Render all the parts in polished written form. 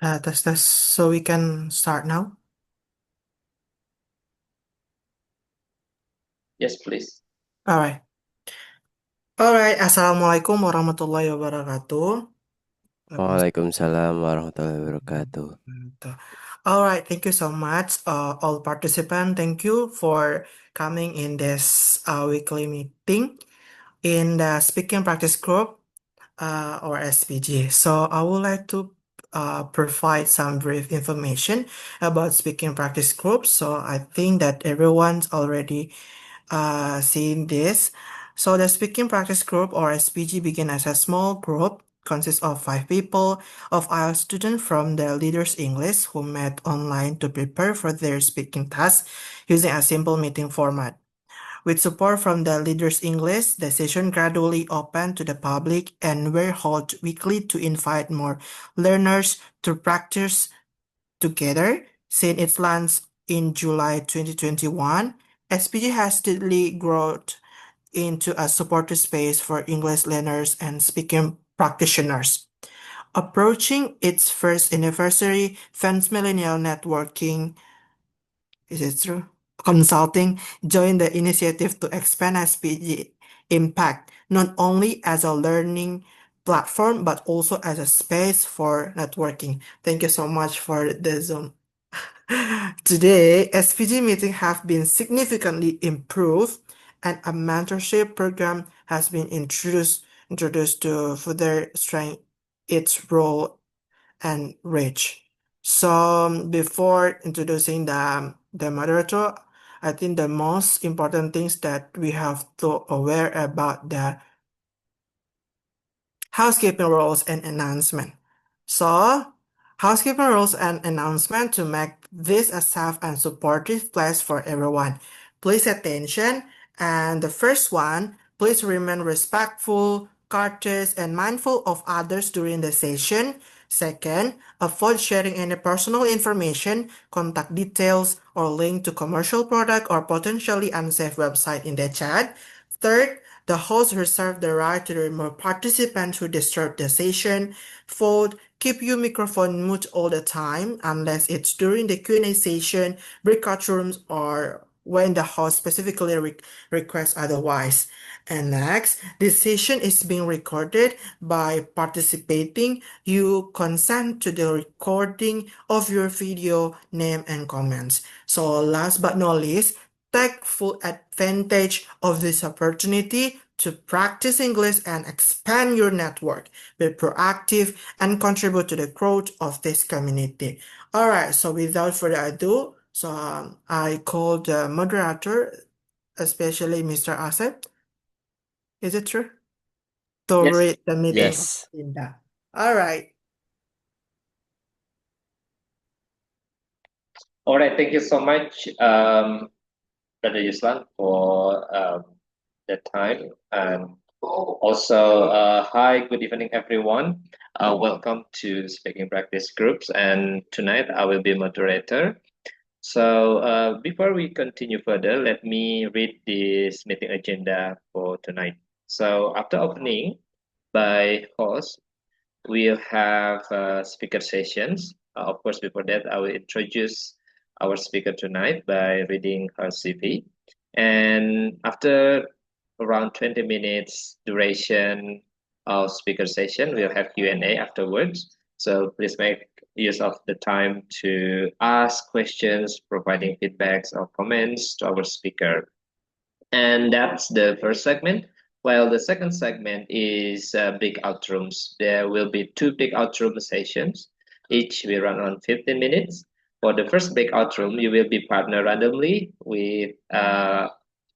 Tes. So we can start now. Yes, please. All right. All right. Assalamualaikum warahmatullahi wabarakatuh. Waalaikumsalam warahmatullahi wabarakatuh. All right. Thank you so much, all participants. Thank you for coming in this weekly meeting in the speaking practice group, or SPG. So I would like to provide some brief information about speaking practice groups. So I think that everyone's already seeing this. So the speaking practice group, or SPG, began as a small group consists of 5 people of IELTS students from the Leaders English who met online to prepare for their speaking task using a simple meeting format. With support from the Leaders English, the session gradually opened to the public and were held weekly to invite more learners to practice together. Since its launch in July 2021, SPG has steadily grown into a supportive space for English learners and speaking practitioners. Approaching its first anniversary, Fans Millennial Networking, is it true? Consulting joined the initiative to expand SPG impact, not only as a learning platform, but also as a space for networking. Thank you so much for the Zoom. Today, SPG meetings have been significantly improved and a mentorship program has been introduced to further strengthen its role and reach. So before introducing the moderator, I think the most important things that we have to aware about the housekeeping rules and announcement. So, housekeeping rules and announcement to make this a safe and supportive place for everyone. Please attention. And the first one, please remain respectful, courteous, and mindful of others during the session. Second, avoid sharing any personal information, contact details, or link to commercial product or potentially unsafe website in the chat. Third, the host reserves the right to remove participants who disturb the session. Fourth, keep your microphone mute all the time unless it's during the Q&A session, breakout rooms, or when the host specifically requests otherwise. And next, this session is being recorded. By participating, you consent to the recording of your video, name, and comments. So last but not least, take full advantage of this opportunity to practice English and expand your network. Be proactive and contribute to the growth of this community. All right, so without further ado, I call the moderator, especially Mr. Acep. Is it true? To Yes. read the meeting Yes. agenda. All right. All right. Thank you so much, Brother Yuslan, for the time. And also, hi, good evening, everyone. Welcome to Speaking Practice Groups. And tonight I will be moderator. So before we continue further, let me read this meeting agenda for tonight. So after opening by host, we'll have speaker sessions. Of course, before that, I will introduce our speaker tonight by reading her CV. And after around 20 minutes duration of speaker session, we'll have Q&A afterwards. So please make use of the time to ask questions, providing feedbacks or comments to our speaker. And that's the first segment. While the second segment is breakout rooms. There will be two breakout room sessions. Each will run on 15 minutes. For the first breakout room, you will be partnered randomly with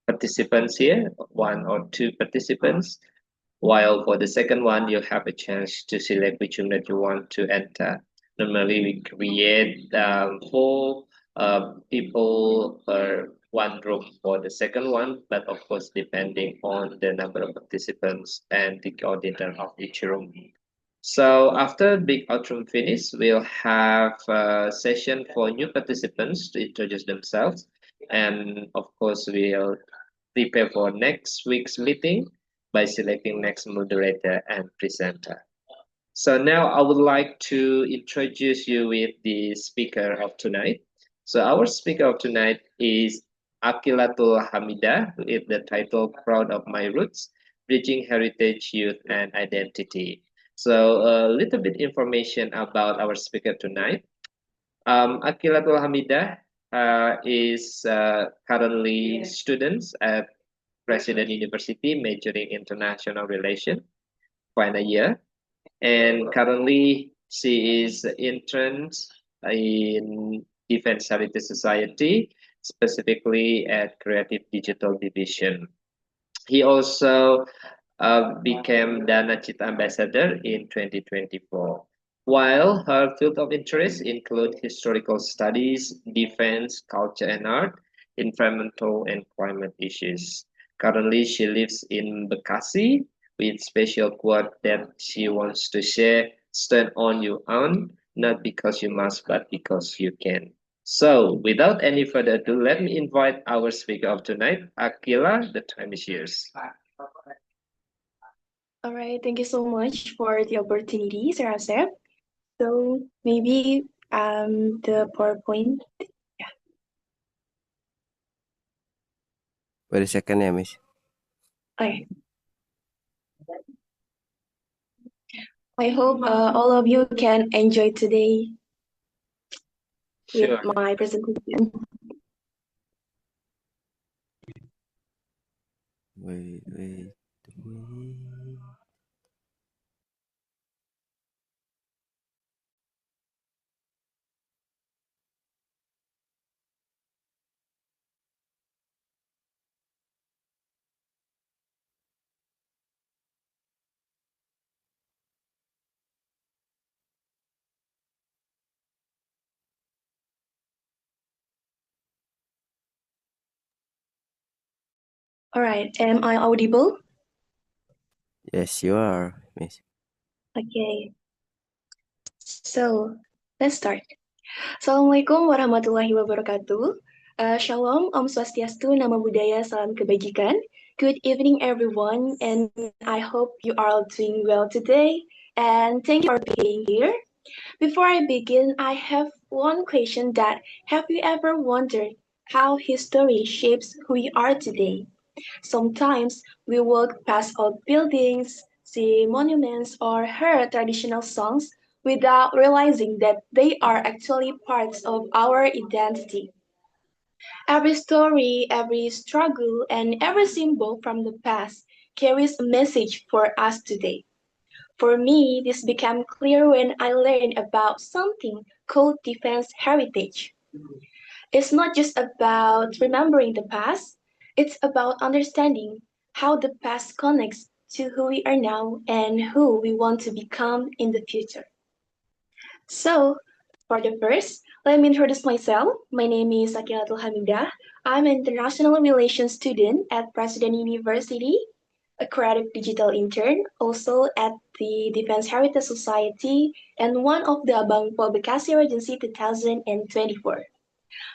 participants here, one or two participants. While for the second one, you have a chance to select which room that you want to enter. Normally, we create four people per one room for the second one, but of course, depending on the number of participants and the coordinator of each room. So after big outroom finish, we'll have a session for new participants to introduce themselves. And of course, we'll prepare for next week's meeting by selecting next moderator and presenter. So now I would like to introduce you with the speaker of tonight. So our speaker of tonight is Aqilatul Hamidah with the title Proud of My Roots, Bridging Heritage, Youth and Identity. So a little bit information about our speaker tonight. Aqilatul Hamidah is currently students at President University majoring international relations, final year, and currently she is intern in Defense Heritage Society, specifically at Creative Digital Division. He also became Dana Chit Ambassador in 2024. While her field of interest include historical studies, defense, culture and art, environmental and climate issues. Currently, she lives in Bekasi with special quote that she wants to share: stand on your own, not because you must, but because you can. So, without any further ado, let me invite our speaker of tonight, Akila. The time is yours. All right, thank you so much for the opportunity, Sir Acep. So maybe the PowerPoint. Wait a second, yeah, Miss. Okay. I hope all of you can enjoy today with Sure. my presentation. Wait. All right, am I audible? Yes, you are, Miss. Okay, so let's start. Assalamualaikum warahmatullahi wabarakatuh. Shalom, Om Swastiastu, Namo Buddhaya, Salam Kebajikan. Good evening, everyone, and I hope you are all doing well today. And thank you for being here. Before I begin, I have one question that have you ever wondered how history shapes who we are today? Sometimes we walk past old buildings, see monuments, or hear traditional songs without realizing that they are actually parts of our identity. Every story, every struggle, and every symbol from the past carries a message for us today. For me, this became clear when I learned about something called defense heritage. It's not just about remembering the past, it's about understanding how the past connects to who we are now and who we want to become in the future. So, for the first, let me introduce myself. My name is Aqilatul Hamidah. I'm an international relations student at President University, a creative digital intern, also at the Defense Heritage Society, and one of the Abang Bekasi Regency 2024.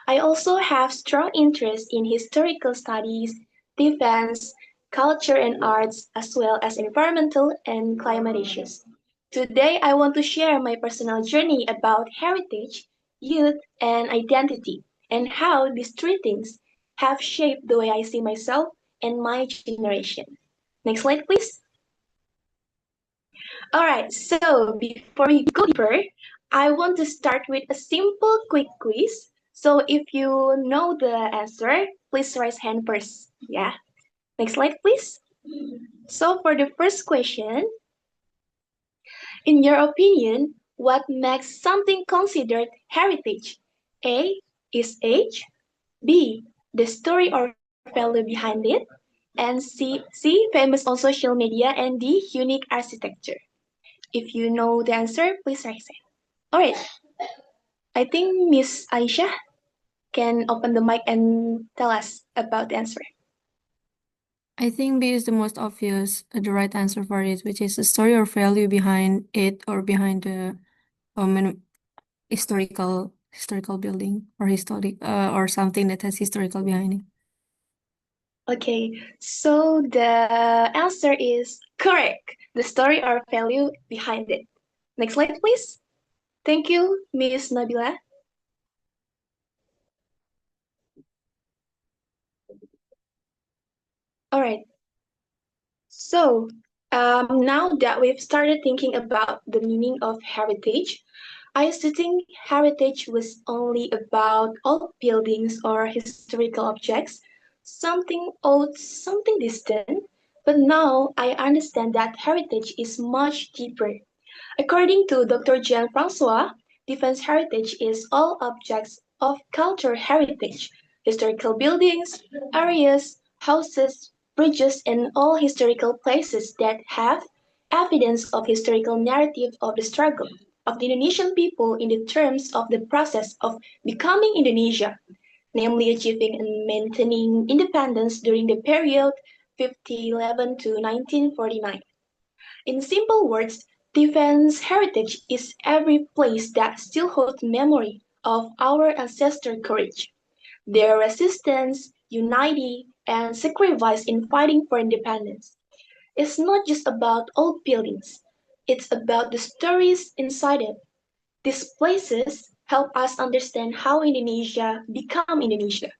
I also have strong interest in historical studies, defense, culture and arts, as well as environmental and climate issues. Today, I want to share my personal journey about heritage, youth, and identity, and how these three things have shaped the way I see myself and my generation. Next slide, please. All right, so before we go deeper, I want to start with a simple quick quiz. So if you know the answer, please raise hand first. Yeah. Next slide, please. So for the first question, in your opinion, what makes something considered heritage? A is age, B the story or value behind it, and C famous on social media, and D unique architecture. If you know the answer, please raise it. All right. I think Miss Aisha can open the mic and tell us about the answer. I think B is the most obvious, the right answer for it, which is the story or value behind it or behind the historical building or historic or something that has historical behind it. Okay, so the answer is correct. The story or value behind it. Next slide, please. Thank you, Miss Nabila. All right. So now that we've started thinking about the meaning of heritage, I used to think heritage was only about old buildings or historical objects, something old, something distant. But now I understand that heritage is much deeper. According to Dr. Jean-Francois, defense heritage is all objects of cultural heritage, historical buildings, areas, houses, bridges, and all historical places that have evidence of historical narrative of the struggle of the Indonesian people in the terms of the process of becoming Indonesia, namely achieving and maintaining independence during the period 1511 to 1949. In simple words, defense heritage is every place that still holds memory of our ancestor courage, their resistance, unity, and sacrifice in fighting for independence. It's not just about old buildings, it's about the stories inside it. These places help us understand how Indonesia became Indonesia.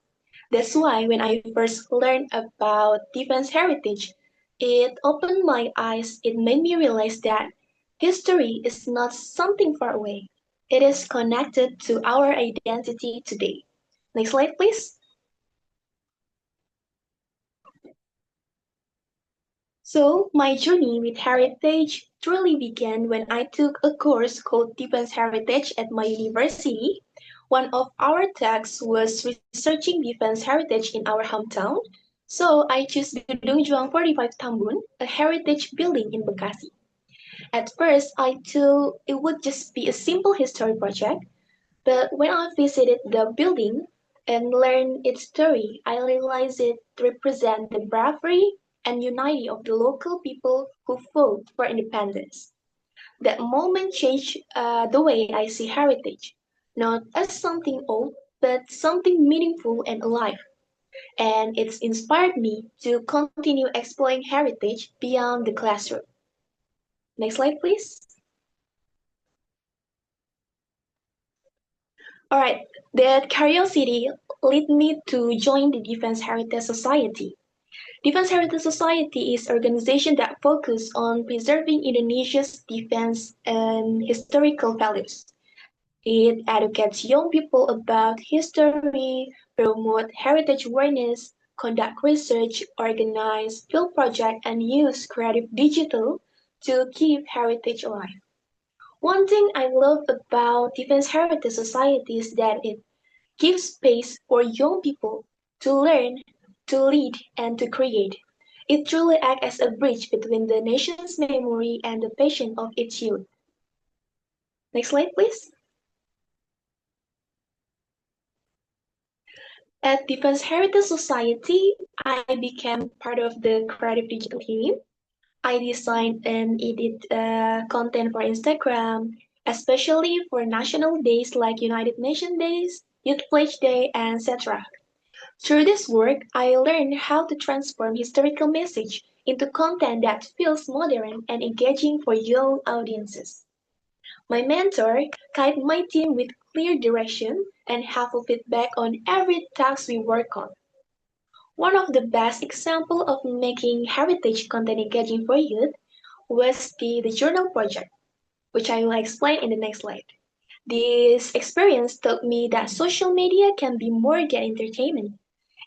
That's why when I first learned about defense heritage, it opened my eyes. It made me realize that history is not something far away. It is connected to our identity today. Next slide, please. So, my journey with heritage truly began when I took a course called Defense Heritage at my university. One of our tasks was researching defense heritage in our hometown, so I chose Gedung Juang 45 Tambun, a heritage building in Bekasi. At first, I thought it would just be a simple history project, but when I visited the building and learned its story, I realized it represents the bravery and unity of the local people who fought for independence. That moment changed the way I see heritage, not as something old, but something meaningful and alive. And it's inspired me to continue exploring heritage beyond the classroom. Next slide, please. All right, that curiosity led me to join the Defense Heritage Society. Defense Heritage Society is an organization that focuses on preserving Indonesia's defense and historical values. It educates young people about history, promote heritage awareness, conduct research, organize field projects, and use creative digital to keep heritage alive. One thing I love about Defense Heritage Society is that it gives space for young people to learn, to lead, and to create. It truly acts as a bridge between the nation's memory and the passion of its youth. Next slide, please. At Defense Heritage Society, I became part of the creative digital team. I design and edit content for Instagram, especially for national days like United Nations Days, Youth Pledge Day, and etc. Through this work, I learned how to transform historical message into content that feels modern and engaging for young audiences. My mentor guided my team with clear direction and helpful feedback on every task we work on. One of the best examples of making heritage content engaging for youth was the journal project, which I will explain in the next slide. This experience taught me that social media can be more than entertainment.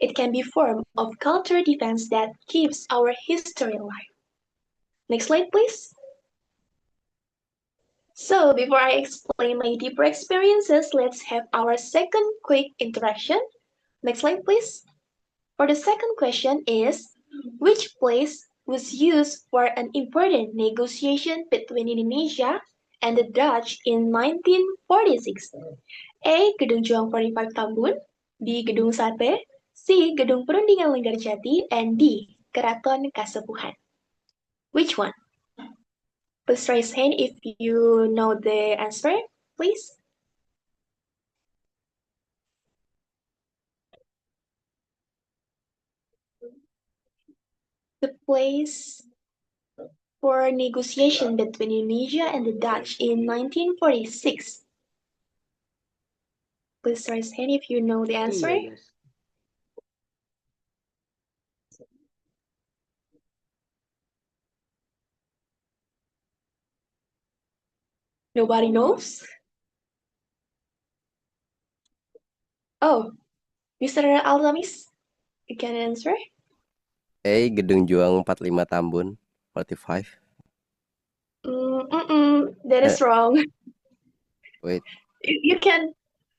It can be a form of cultural defense that keeps our history alive. Next slide, please. So, before I explain my deeper experiences, let's have our second quick interaction. Next slide, please. For the second question is, which place was used for an important negotiation between Indonesia and the Dutch in 1946? A. Gedung Juang 45 Tambun, B. Gedung Sate, C. Gedung Perundingan Linggarjati, and D. Keraton Kasepuhan. Which one? Please raise hand if you know the answer, please. The place for negotiation between Indonesia and the Dutch in 1946? Please raise hand if you know the answer. Yes. Nobody knows? Oh, Mr. Alzamis, you can answer? Gedung Juang 45 Tambun 45. That is wrong. Wait. You can,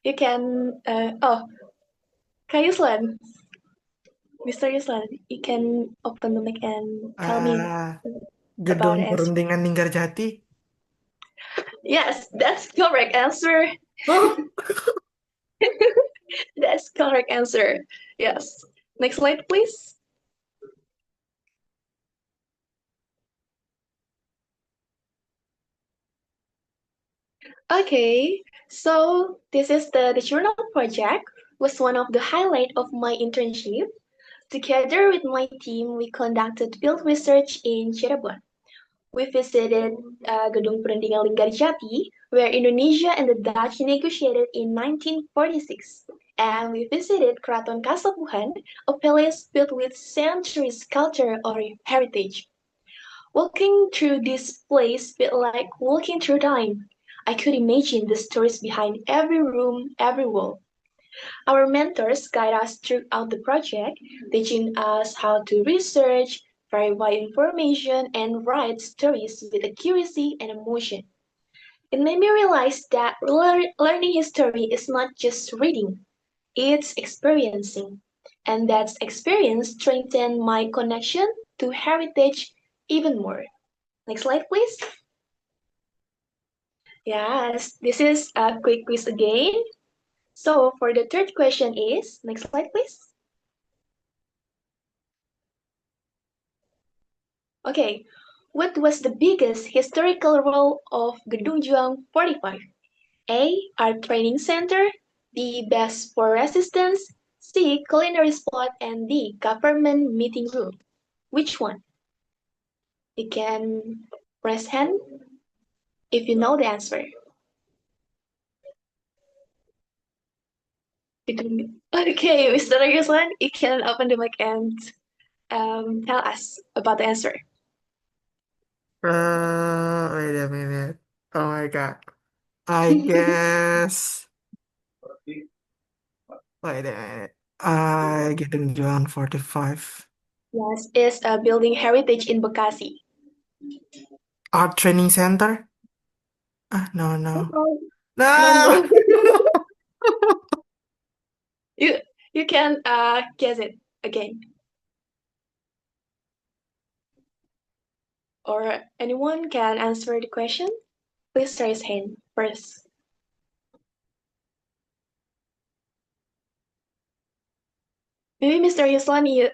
Kak Yuslan, Mr. Yuslan, you can open the mic and tell me about Gedung the answer. Perundingan Linggarjati. Yes, that's correct answer. That's correct answer. Yes. Next slide, please. Okay, so this is the journal project was one of the highlight of my internship. Together with my team, we conducted field research in Cirebon. We visited Gedung Perundingan Linggarjati, where Indonesia and the Dutch negotiated in 1946. And we visited Keraton Kasepuhan, a palace built with centuries culture or heritage. Walking through this place felt like walking through time. I could imagine the stories behind every room, every wall. Our mentors guide us throughout the project, teaching us how to research, verify information, and write stories with accuracy and emotion. It made me realize that learning history is not just reading, it's experiencing. And that experience strengthened my connection to heritage even more. Next slide, please. Yes, this is a quick quiz again. So for the third question is, next slide, please. Okay, what was the biggest historical role of Gedung Juang 45? A. Art Training Center, B. Best for Resistance, C. Culinary Spot, and D. Government Meeting Room. Which one? You can press hand if you know the answer. Okay, Mr. Yuslan, you can open the mic and tell us about the answer. Wait a minute. Oh my God. I guess. Wait a minute. Gedung Juang 45. Yes, it's a building heritage in Bekasi. Art Training Center? No, no. No, No! no. You can guess it again. Or anyone can answer the question. Please raise hand first. Maybe Mr. Yuslan, you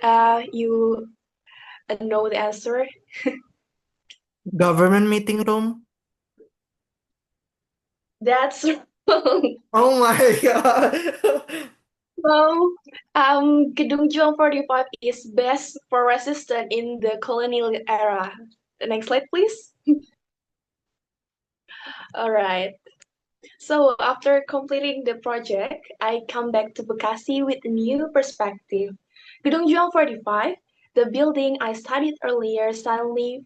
know the answer. Government Meeting Room? That's wrong. Oh my God. No, Gedung Juang 45 is best for resistance in the colonial era. The next slide, please. All right. So after completing the project, I come back to Bekasi with a new perspective. Gedung Juang 45, the building I studied earlier, suddenly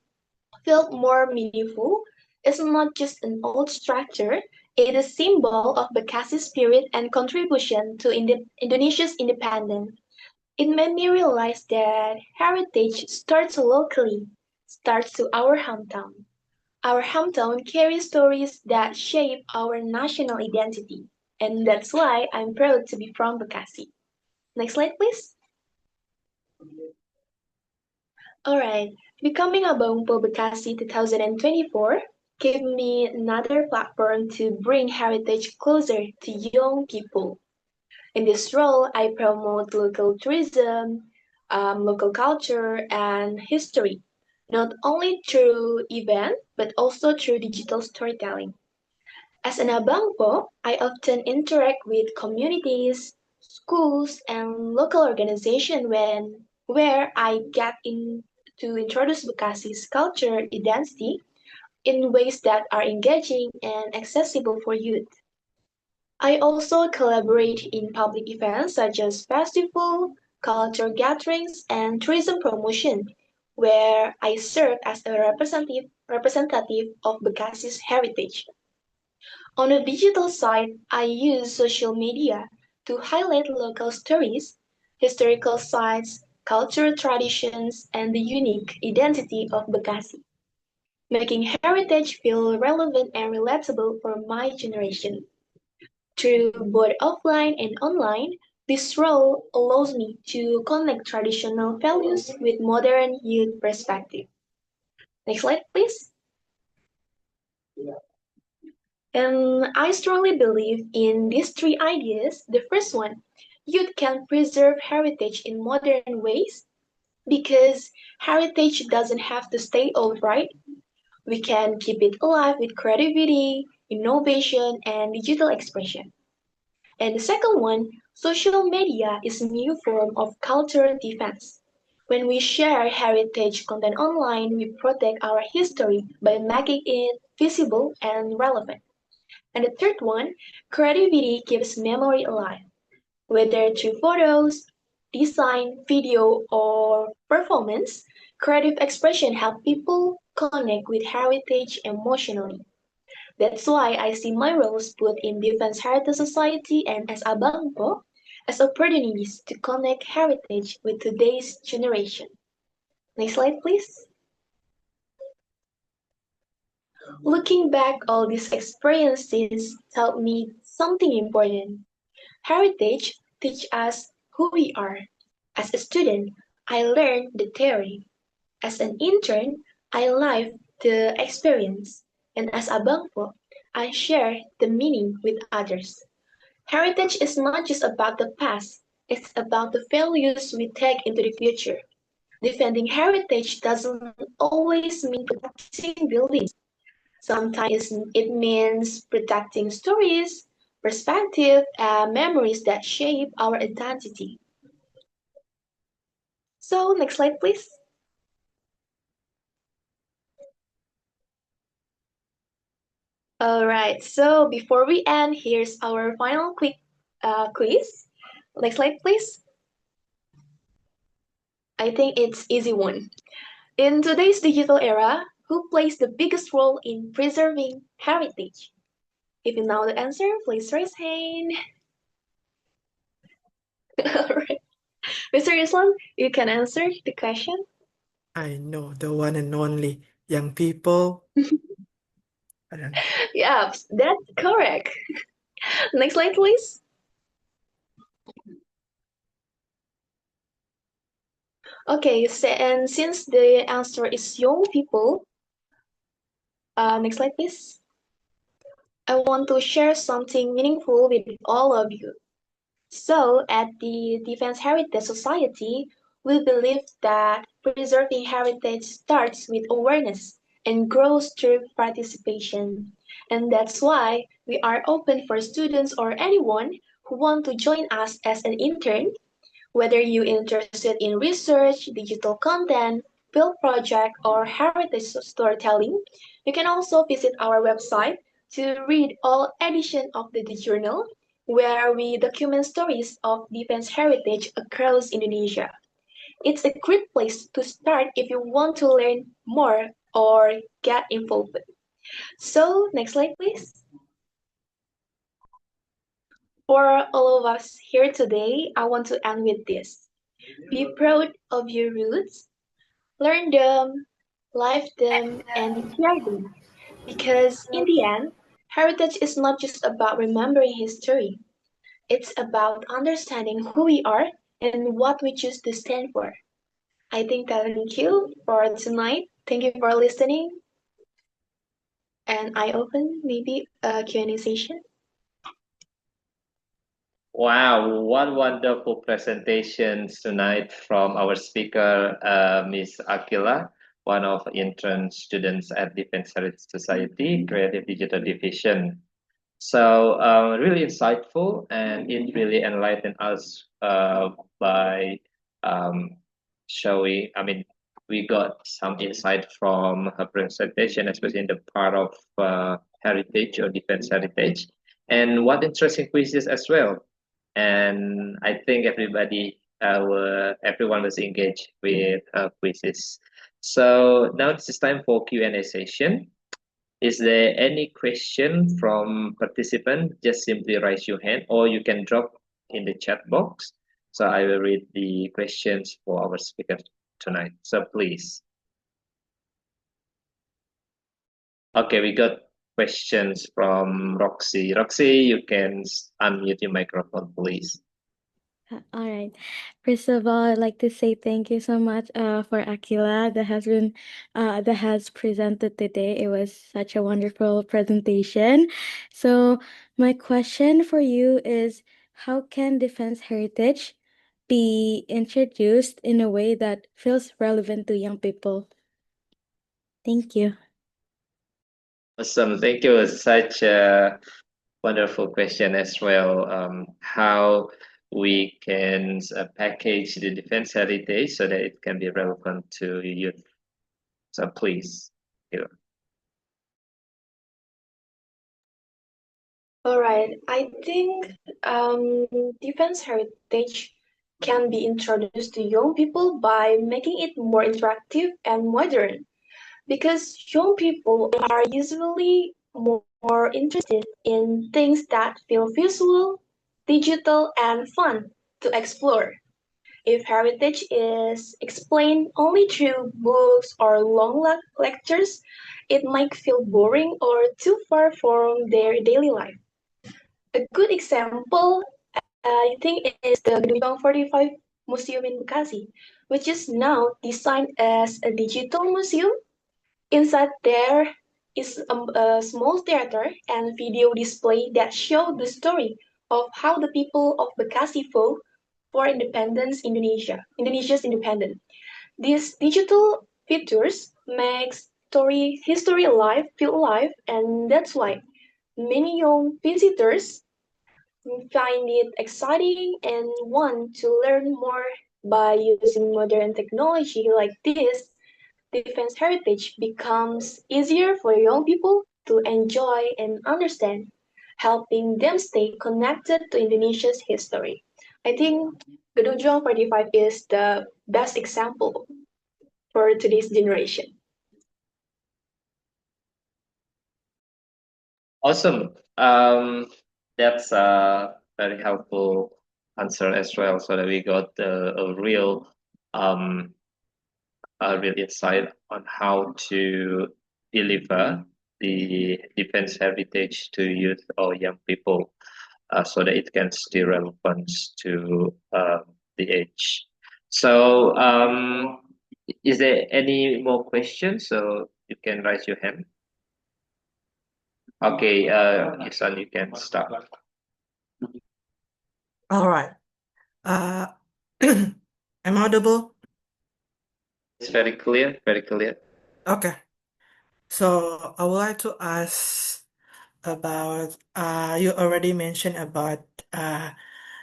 felt more meaningful. It's not just an old structure, it is a symbol of Bekasi's spirit and contribution to Indonesia's independence. It made me realize that heritage starts locally, starts to our hometown. Our hometown carries stories that shape our national identity, and that's why I'm proud to be from Bekasi. Next slide, please. Alright, becoming a Bangpo Bekasi 2024 gave me another platform to bring heritage closer to young people. In this role, I promote local tourism, local culture, and history, not only through events, but also through digital storytelling. As an Abangpo, I often interact with communities, schools, and local organizations where I get in to introduce Bekasi's culture identity in ways that are engaging and accessible for youth. I also collaborate in public events such as festival, culture gatherings, and tourism promotion, where I serve as a representative of Bekasi's heritage. On the digital side, I use social media to highlight local stories, historical sites, cultural traditions, and the unique identity of Bekasi, making heritage feel relevant and relatable for my generation. Through both offline and online, this role allows me to connect traditional values with modern youth perspective. Next slide, please. And I strongly believe in these three ideas. The first one, youth can preserve heritage in modern ways because heritage doesn't have to stay old, right? We can keep it alive with creativity, innovation, and digital expression. And the second one, social media is a new form of cultural defense. When we share heritage content online, we protect our history by making it visible and relevant. And the third one, creativity keeps memory alive. Whether through photos, design, video, or performance, creative expression help people connect with heritage emotionally. That's why I see my roles both in Defense Heritage Society and as Abangpo as opportunities to connect heritage with today's generation. Next slide, please. Looking back, all these experiences taught me something important. Heritage teach us who we are. As a student, I learned the theory. As an intern, I lived the experience. And as a bangpo, I share the meaning with others. Heritage is not just about the past, it's about the values we take into the future. Defending heritage doesn't always mean protecting buildings. Sometimes it means protecting stories, perspective, and memories that shape our identity. So, next slide, please. All right, so before we end, here's our final quick quiz. Next slide, please. I think it's easy one. In today's digital era, who plays the biggest role in preserving heritage? If you know the answer, please raise hand. All right. Mr. Islam, you can answer the question. I know the one and only young people. Yeah, that's correct. Next slide, please. Okay, so, and since the answer is young people, next slide, please. I want to share something meaningful with all of you. So, at the Defense Heritage Society, we believe that preserving heritage starts with awareness and grows through participation. And that's why we are open for students or anyone who want to join us as an intern. Whether you're interested in research, digital content, field project, or heritage storytelling, you can also visit our website to read all editions of the journal, where we document stories of defense heritage across Indonesia. It's a great place to start if you want to learn more or get involved. So, next slide, please. For all of us here today, I want to end with this. Be proud of your roots, learn them, live them, and share them. Because in the end, heritage is not just about remembering history, it's about understanding who we are and what we choose to stand for. I think thank you for tonight. Thank you for listening. And I open maybe a Q&A session. Wow, one wonderful presentation tonight from our speaker, Miss Akila, one of intern students at Defense Heritage Society, Creative Digital Division. So really insightful, and it really enlightened us by showing, we got some insight from her presentation, especially in the part of heritage or defense heritage, and what interesting quizzes as well. And I think everyone was engaged with quizzes. So now this is time for Q&A session. Is there any question from participant? Just simply raise your hand or you can drop in the chat box. So I will read the questions for our speaker tonight. So please. Okay, we got questions from Roxy. Roxy, you can unmute your microphone, please. All right. First of all, I'd like to say thank you so much for Aquila that has presented today. It was such a wonderful presentation. So my question for you is, how can defense heritage be introduced in a way that feels relevant to young people? Thank you. Awesome, thank you. Such a wonderful question as well. How we can package the defense heritage so that it can be relevant to youth. So please. All right, I think defense heritage can be introduced to young people by making it more interactive and modern, because young people are usually more interested in things that feel visual, digital, and fun to explore. If heritage is explained only through books or long lectures, it might feel boring or too far from their daily life. A good example, I think, is the Gedung 45 Museum in Bekasi, which is now designed as a digital museum. Inside there is a small theater and video display that show the story of how the people of Bekasi fought for Indonesia's independence. These digital features make history alive, feel alive, and that's why many young visitors find it exciting and want to learn more. By using modern technology like this, defense heritage becomes easier for young people to enjoy and understand, helping them stay connected to Indonesia's history. I think Gedung 45 is the best example for today's generation. Awesome. That's a very helpful answer as well, so that we got a real insight on how to deliver the defense heritage to youth or young people, so that it can stay relevant to the age. So, is there any more questions? So you can raise your hand. Okay, Ihsan, you can start. All right. Am I audible? It's very clear, very clear. Okay. So I would like to ask about you already mentioned about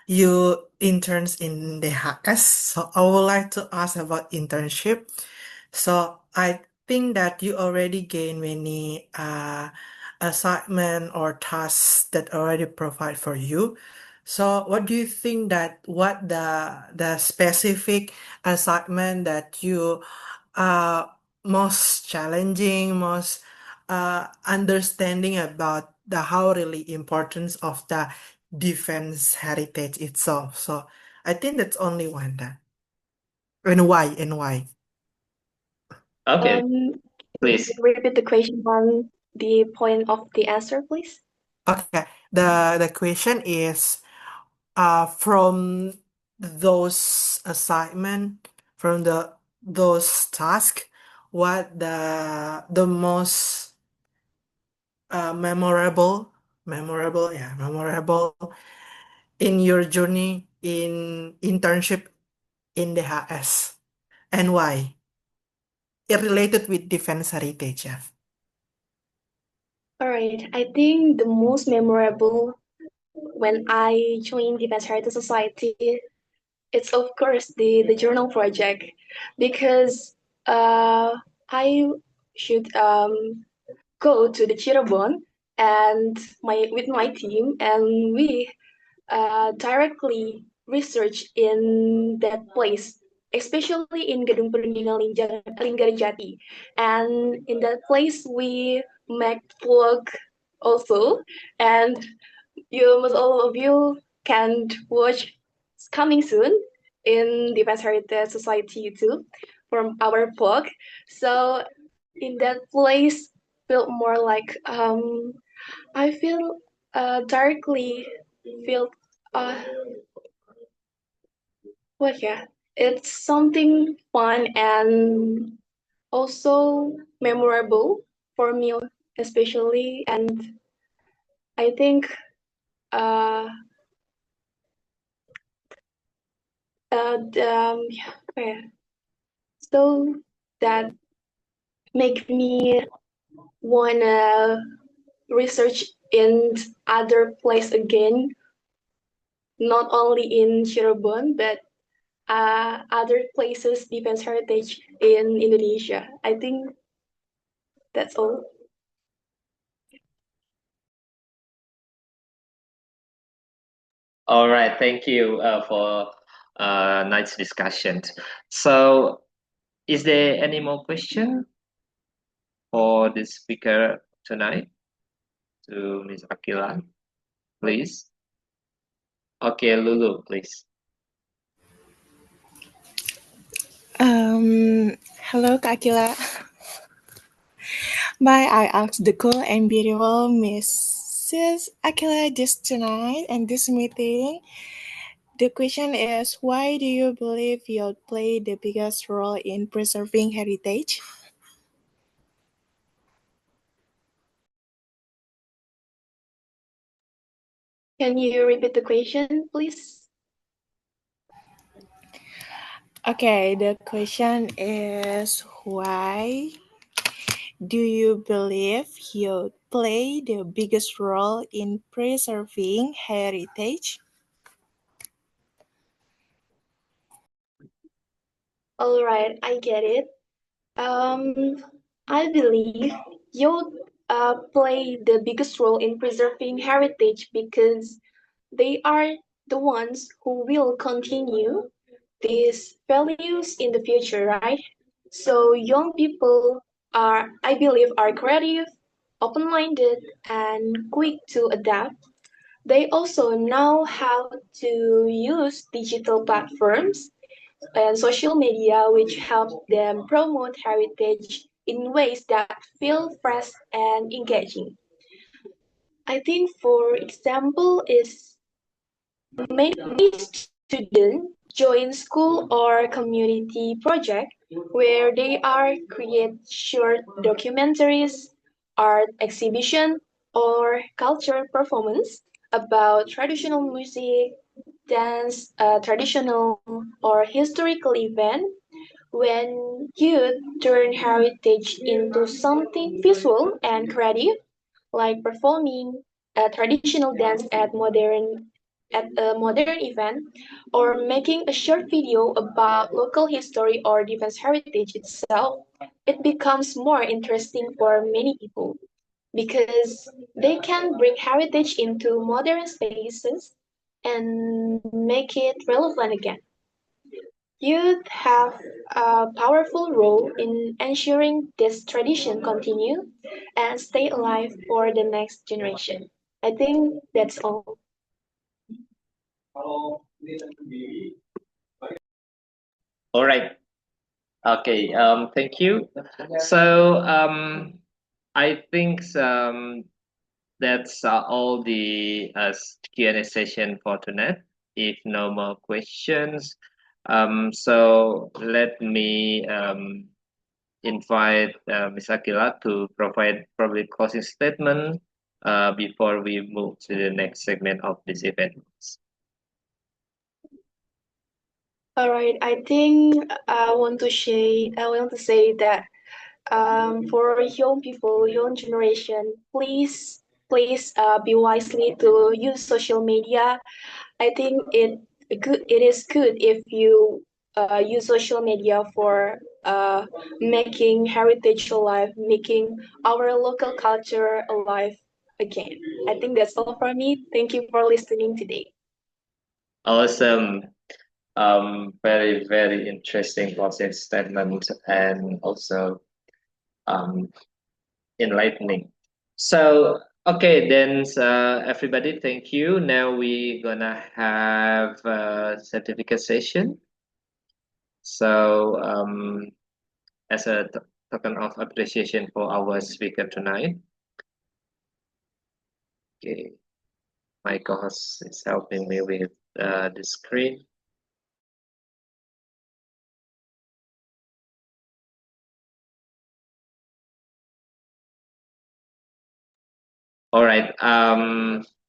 you interns in the HS. So I would like to ask about internship. So I think that you already gain many assignment or tasks that already provide for you. So what do you think that what the specific assignment that you most challenging, most understanding about the how really importance of the defense heritage itself. So I think that's only one that. And why? And why? Okay, Can please. you repeat the question on the point of the answer, please? Okay. The question is from those assignment, from those tasks, what the most memorable in your journey in internship in the HS, and why? It related with defense heritage, yeah. All right, I think the most memorable when I joined Defense Heritage Society, it's of course the journal project, because I should go to the Cirebon and with my team, and we directly research in that place, especially in Gedung Perundingan Linggarjati. And in that place, we make vlog also, and all of you can watch coming soon in Defense Heritage Society YouTube from our blog. So in that place, feel more like I feel directly feel uh what yeah, it's something fun and also memorable for me especially, and I think uh yeah, okay. So that make me wanna research in other place again, not only in Cirebon but other places defense heritage in Indonesia. I think that's all. All right, thank you for nice discussion. So, is there any more question for the speaker tonight to Ms. Akila, please? Okay, Lulu, please. Hello, Kak Akila. May I ask the cool and beautiful Mrs. Akila just tonight and this meeting? The question is, why do you believe youth play the biggest role in preserving heritage? Can you repeat the question, please? Okay, the question is, why do you believe youth play the biggest role in preserving heritage? All right, I get it. I believe youth play the biggest role in preserving heritage because they are the ones who will continue these values in the future, right? So young people are, I believe, are creative, open-minded, and quick to adapt. They also know how to use digital platforms and social media, which help them promote heritage in ways that feel fresh and engaging. I think, for example, is many students join school or community project where they are create short documentaries, art exhibition, or cultural performance about traditional music, dance, traditional or historical event. When youth turn heritage into something visual and creative, like performing a traditional dance at a modern event, or making a short video about local history or defense heritage itself, it becomes more interesting for many people because they can bring heritage into modern spaces and make it relevant again. Youth have a powerful role in ensuring this tradition continue and stay alive for the next generation. I think that's all. All right. Okay. Thank you. So, I think that's all the Q&A session for tonight. If no more questions, so let me invite Ms. Akila to provide probably closing statement before we move to the next segment of this event. All right, I think I want to say that for young people, young generation, please be wisely to use social media. I think it is good if you use social media for making heritage alive, making our local culture alive again. I think that's all from me. Thank you for listening today. Awesome. Very, very interesting closing statement and also um, enlightening. So, okay, then everybody, thank you. Now we're gonna have a certificate session. So, as a token of appreciation for our speaker tonight, okay, my co-host is helping me with the screen. All right.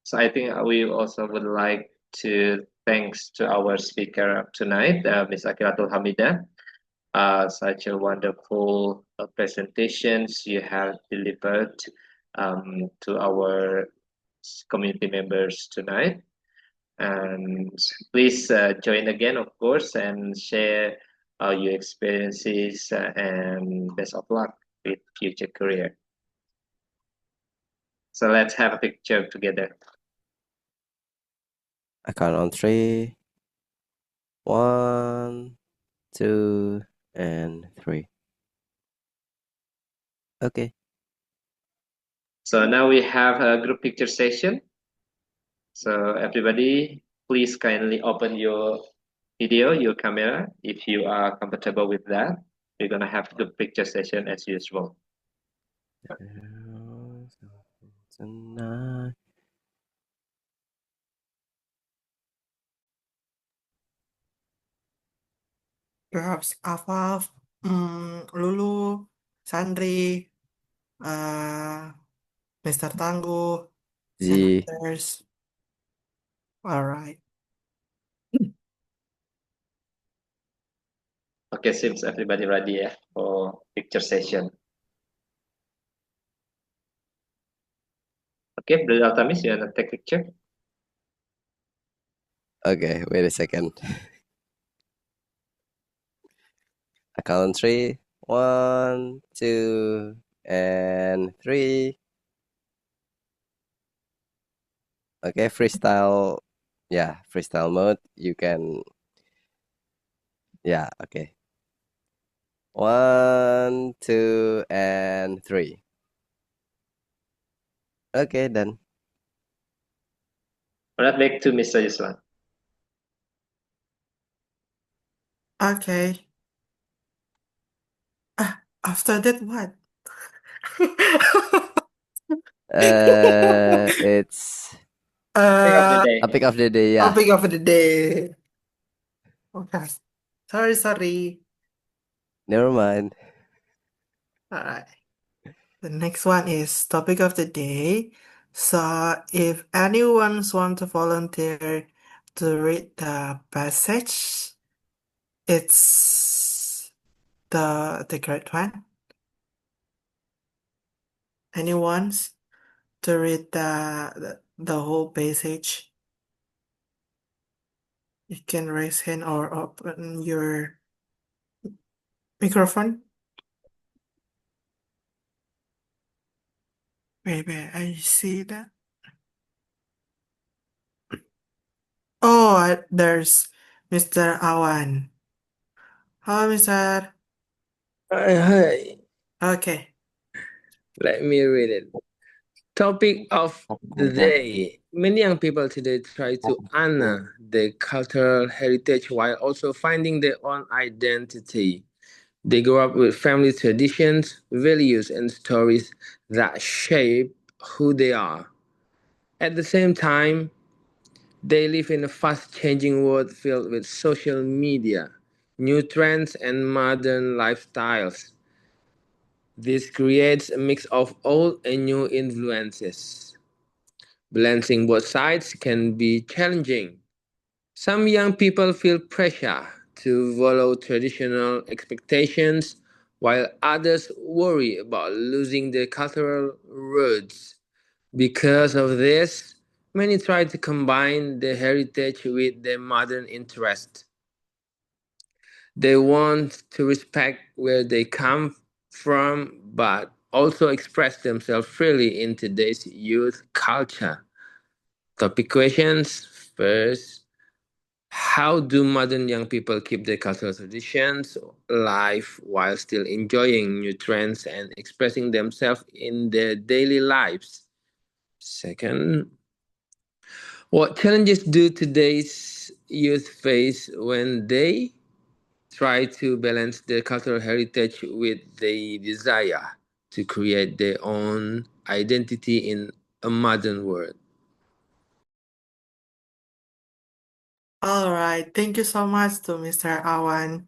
So I think we also would like to thanks to our speaker tonight, Ms. Aqilatul Hamidah. Such a wonderful presentations you have delivered to our community members tonight. And please join again, of course, and share your experiences and best of luck with future career. So let's have a picture together. I count on 3. 1, 2, and 3. Okay. So now we have a group picture session. So everybody, please kindly open your video, your camera, if you are comfortable with that. We're gonna have group picture session as usual. Tonight. Perhaps Afaf, Lulu, Sandri, Mr. Tangguh, and Z. others. All right. Okay, seems everybody ready for picture session. Okay, Brother Altamis, you wanna take picture? Okay, wait a second. I count on 3. 1, 2, and 3. Okay, freestyle. Yeah, freestyle mode. You can. Yeah, okay. 1, 2, and 3. Okay, done. Alright, back to Mr. Usman. Okay. After that, what? It's Pick of the uh, day. topic of the day. Yeah. Topic of the day. Okay. Sorry. Never mind. All right. The next one is topic of the day. So if anyone wants to volunteer to read the passage, it's the correct one. Anyone to read the whole passage? You can raise hand or open your microphone. Wait, I see that. Oh, there's Mr. Awan. Hello, Mr. Hi, Okay. let me read it. Topic of the day. Many young people today try to honor their cultural heritage while also finding their own identity. They grow up with family traditions, values, and stories that shape who they are. At the same time, they live in a fast changing world filled with social media, new trends, and modern lifestyles. This creates a mix of old and new influences. Balancing both sides can be challenging. Some young people feel pressure to follow traditional expectations, while others worry about losing their cultural roots. Because of this, many try to combine their heritage with their modern interests. They want to respect where they come from, but also express themselves freely in today's youth culture. Topic questions. First, how do modern young people keep their cultural traditions alive while still enjoying new trends and expressing themselves in their daily lives? Second, what challenges do today's youth face when they try to balance their cultural heritage with the desire to create their own identity in a modern world? All right, thank you so much to Mr. Awan.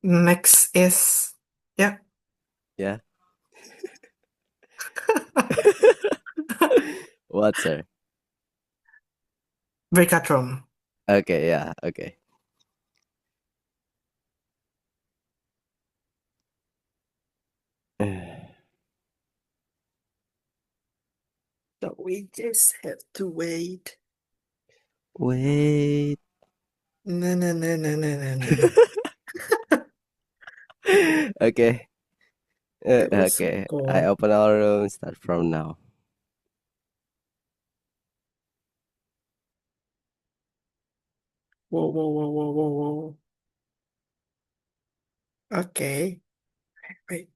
Next is, yeah, Yeah. What, sir? Berkatrom. Okay, yeah, okay. So we just have to wait. Wait. No, no, no, no, no, no, no, no. Okay. Terus Okay. kok. I open our room. Start from now. Whoa, whoa, whoa, whoa, whoa, whoa. Okay. Wait.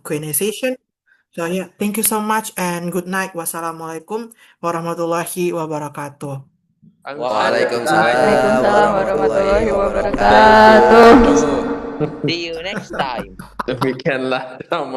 Q&A session. So yeah, thank you so much and good night. Wassalamualaikum warahmatullahi wabarakatuh. Waalaikumsalam Waalaikumsalam warahmatullahi warahmatullahi wabarakatuh. wabarakatuh. Thank you. See you next time. Demikianlah